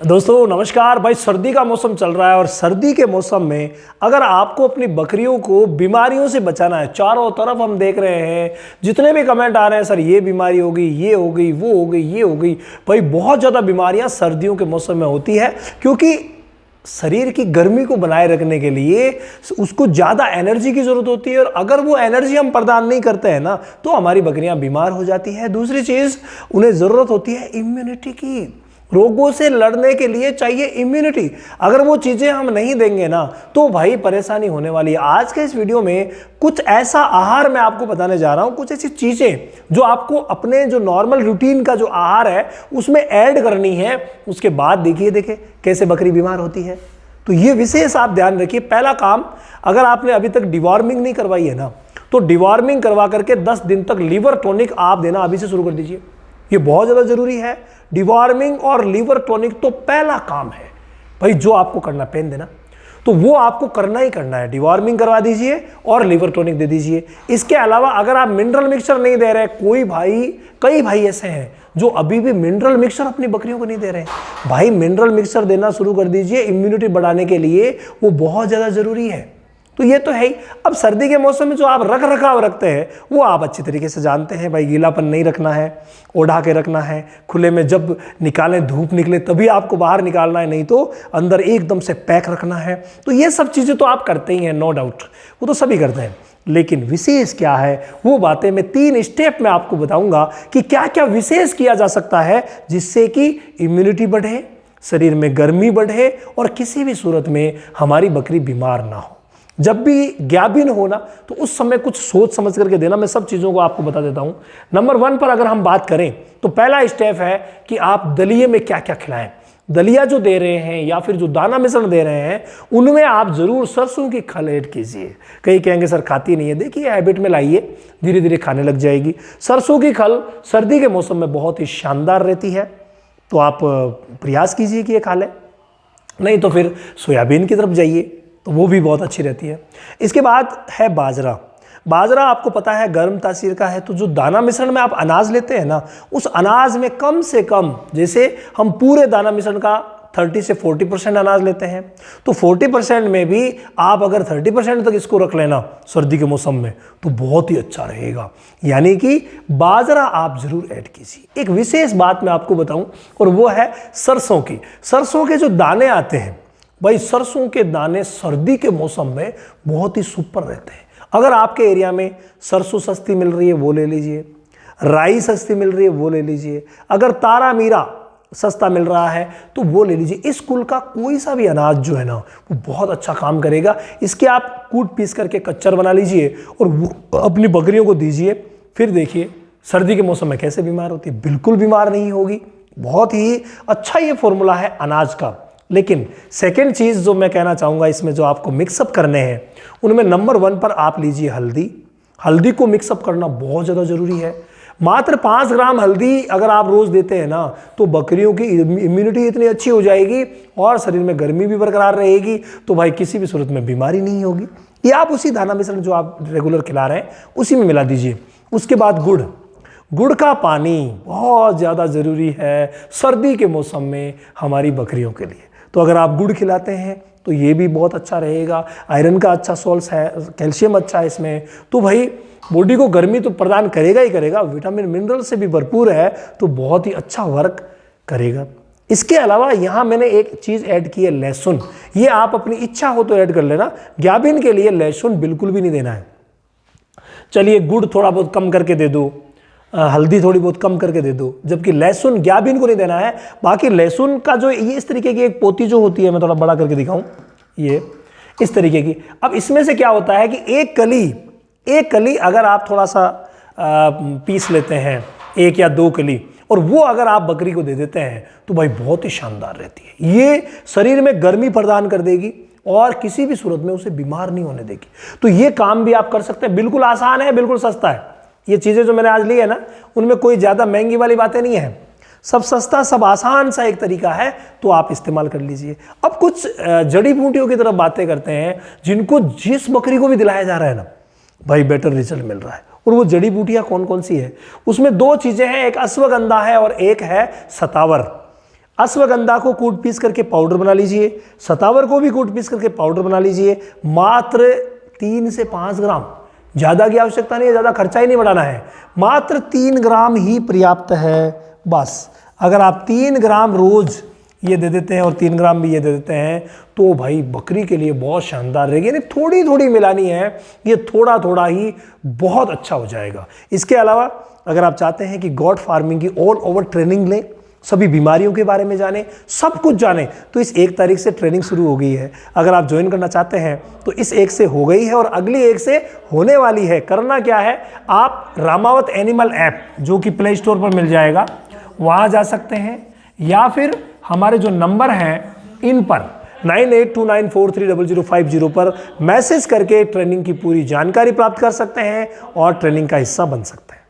दोस्तों नमस्कार भाई। सर्दी का मौसम चल रहा है और सर्दी के मौसम में अगर आपको अपनी बकरियों को बीमारियों से बचाना है, चारों तरफ हम देख रहे हैं जितने भी कमेंट आ रहे हैं, सर ये बीमारी हो गई, ये हो गई, वो हो गई, ये हो गई। भाई बहुत ज़्यादा बीमारियां सर्दियों के मौसम में होती है क्योंकि शरीर की गर्मी को बनाए रखने के लिए उसको ज़्यादा एनर्जी की ज़रूरत होती है और अगर वो एनर्जी हम प्रदान नहीं करते हैं ना तो हमारी बकरियां बीमार हो जाती है। दूसरी चीज़, उन्हें ज़रूरत होती है इम्यूनिटी की। रोगों से लड़ने के लिए चाहिए इम्यूनिटी। अगर वो चीज़ें हम नहीं देंगे ना तो भाई परेशानी होने वाली है। आज के इस वीडियो में कुछ ऐसा आहार मैं आपको बताने जा रहा हूं, कुछ ऐसी चीज़ें जो आपको अपने जो नॉर्मल रूटीन का जो आहार है उसमें ऐड करनी है। उसके बाद देखिए कैसे बकरी बीमार होती है। तो ये विशेष आप ध्यान रखिए। पहला काम, अगर आपने अभी तक डिवॉर्मिंग नहीं करवाई है ना तो डिवॉर्मिंग करवा करके 10 दिन तक लीवर टॉनिक आप देना अभी से शुरू कर दीजिए। ये बहुत ज़्यादा जरूरी है। डिवॉर्मिंग और लीवर टॉनिक तो पहला काम है भाई जो आपको करना, पेन देना तो वो आपको करना ही करना है। डिवॉर्मिंग करवा दीजिए और लीवर टॉनिक दे दीजिए। इसके अलावा अगर आप मिनरल मिक्सचर नहीं दे रहे, कई भाई ऐसे हैं जो अभी भी मिनरल मिक्सचर अपनी बकरियों को नहीं दे रहे, भाई मिनरल मिक्सचर देना शुरू कर दीजिए। इम्यूनिटी बढ़ाने के लिए वो बहुत ज़्यादा जरूरी है। तो ये तो है ही। अब सर्दी के मौसम में जो आप रख रखाव रखते हैं वो आप अच्छी तरीके से जानते हैं भाई। गीलापन नहीं रखना है, ओढ़ा के रखना है। खुले में जब निकालें, धूप निकले तभी आपको बाहर निकालना है, नहीं तो अंदर एकदम से पैक रखना है। तो ये सब चीज़ें तो आप करते ही हैं, नो डाउट, वो तो सभी करते हैं। लेकिन विशेष क्या है वो बातें मैं 3 स्टेप में आपको बताऊंगा कि क्या क्या विशेष किया जा सकता है जिससे कि इम्यूनिटी बढ़े, शरीर में गर्मी बढ़े और किसी भी सूरत में हमारी बकरी बीमार ना हो। जब भी ज्ञाबिन हो ना तो उस समय कुछ सोच समझ करके देना। मैं सब चीज़ों को आपको बता देता हूं। नंबर 1 पर अगर हम बात करें तो पहला स्टेप है कि आप दलिये में क्या क्या खिलाएं। दलिया जो दे रहे हैं या फिर जो दाना मिश्रण दे रहे हैं उनमें आप जरूर सरसों की खल ऐड कीजिए। कई कहेंगे सर खाती नहीं है, देखिए हैबिट में लाइए, धीरे धीरे खाने लग जाएगी। सरसों की खल सर्दी के मौसम में बहुत ही शानदार रहती है, तो आप प्रयास कीजिए कि ये खा लें। नहीं तो फिर सोयाबीन की तरफ जाइए तो वो भी बहुत अच्छी रहती है। इसके बाद है बाजरा। बाजरा आपको पता है गर्म तासीर का है, तो जो दाना मिश्रण में आप अनाज लेते हैं ना उस अनाज में कम से कम, जैसे हम पूरे दाना मिश्रण का 30 से 40% अनाज लेते हैं तो 40% में भी आप अगर 30% तक इसको रख लेना सर्दी के मौसम में तो बहुत ही अच्छा रहेगा। यानी कि बाजरा आप जरूर ऐड कीजिए। एक विशेष बात मैं आपको बताऊं और वो है सरसों की। सरसों के जो दाने आते हैं भाई, सरसों के दाने सर्दी के मौसम में बहुत ही सुपर रहते हैं। अगर आपके एरिया में सरसों सस्ती मिल रही है वो ले लीजिए, राई सस्ती मिल रही है वो ले लीजिए, अगर तारा मीरा सस्ता मिल रहा है तो वो ले लीजिए। इस कुल का कोई सा भी अनाज जो है ना वो बहुत अच्छा काम करेगा। इसके आप कूट पीस करके कच्चर बना लीजिए और वो अपनी बकरियों को दीजिए। फिर देखिए सर्दी के मौसम में कैसे बीमार होती है, बिल्कुल बीमार नहीं होगी। बहुत ही अच्छा ये फॉर्मूला है अनाज का। लेकिन सेकेंड चीज़ जो मैं कहना चाहूँगा इसमें जो आपको मिक्सअप करने हैं उनमें नंबर 1 पर आप लीजिए हल्दी। हल्दी को मिक्सअप करना बहुत ज़्यादा ज़रूरी है। मात्र 5 ग्राम हल्दी अगर आप रोज़ देते हैं ना तो बकरियों की इम्यूनिटी इतनी अच्छी हो जाएगी और शरीर में गर्मी भी बरकरार रहेगी, तो भाई किसी भी सूरत में बीमारी नहीं होगी। ये आप उसी दाना मिश्रण जो आप रेगुलर खिला रहे हैं उसी में मिला दीजिए। उसके बाद गुड़ का पानी बहुत ज़्यादा ज़रूरी है सर्दी के मौसम में हमारी बकरियों के लिए। तो अगर आप गुड़ खिलाते हैं तो ये भी बहुत अच्छा रहेगा। आयरन का अच्छा सोर्स है, कैल्शियम अच्छा है इसमें, तो भाई बॉडी को गर्मी तो प्रदान करेगा ही करेगा। विटामिन मिनरल से भी भरपूर है तो बहुत ही अच्छा वर्क करेगा। इसके अलावा यहाँ मैंने एक चीज़ ऐड की है, लहसुन। ये आप अपनी इच्छा हो तो ऐड कर लेना। ज्ञाबिन के लिए लहसुन बिल्कुल भी नहीं देना है। चलिए गुड़ थोड़ा बहुत कम करके दे दो, हल्दी थोड़ी बहुत कम करके दे दो, जबकि लहसुन ज्ञाबिन को नहीं देना है। बाकी लहसुन का जो ये इस तरीके की एक पोती जो होती है, मैं थोड़ा बड़ा करके दिखाऊं, ये इस तरीके की। अब इसमें से क्या होता है कि एक कली अगर आप थोड़ा सा पीस लेते हैं, 1 या 2 कली, और वो अगर आप बकरी को दे देते हैं तो भाई बहुत ही शानदार रहती है। ये शरीर में गर्मी प्रदान कर देगी और किसी भी सूरत में उसे बीमार नहीं होने देगी। तो ये काम भी आप कर सकते हैं। बिल्कुल आसान है, बिल्कुल सस्ता है। ये चीज़ें जो मैंने आज ली है ना उनमें कोई ज़्यादा महंगी वाली बातें नहीं है, सब सस्ता, सब आसान सा एक तरीका है, तो आप इस्तेमाल कर लीजिए। अब कुछ जड़ी बूटियों की तरफ बातें करते हैं जिनको जिस बकरी को भी दिलाया जा रहा है ना भाई बेटर रिजल्ट मिल रहा है। और वो जड़ी बूटियाँ कौन कौन सी है, उसमें 2 चीज़ें हैं, एक अश्वगंधा है और एक है सतावर। अश्वगंधा को कूट पीस करके पाउडर बना लीजिए, सतावर को भी कूट पीस करके पाउडर बना लीजिए। मात्र 3 से 5 ग्राम, ज़्यादा की आवश्यकता नहीं है, ज़्यादा खर्चा ही नहीं बढ़ाना है, मात्र 3 ग्राम ही पर्याप्त है। बस अगर आप 3 ग्राम रोज ये दे देते हैं और 3 ग्राम भी ये दे देते हैं तो भाई बकरी के लिए बहुत शानदार रहेगी। यानी थोड़ी थोड़ी मिलानी है, ये थोड़ा थोड़ा ही बहुत अच्छा हो जाएगा। इसके अलावा अगर आप चाहते हैं कि गॉट फार्मिंग की ऑल ओवर ट्रेनिंग लें, सभी बीमारियों के बारे में जानें, सब कुछ जानें, तो इस 1 तारीख से ट्रेनिंग शुरू हो गई है। अगर आप ज्वाइन करना चाहते हैं तो इस 1 से हो गई है और अगली 1 से होने वाली है। करना क्या है, आप रामावत एनिमल ऐप जो कि प्ले स्टोर पर मिल जाएगा, वहाँ जा सकते हैं, या फिर हमारे जो नंबर हैं इन पर 9829430050 पर मैसेज करके ट्रेनिंग की पूरी जानकारी प्राप्त कर सकते हैं और ट्रेनिंग का हिस्सा बन सकते हैं।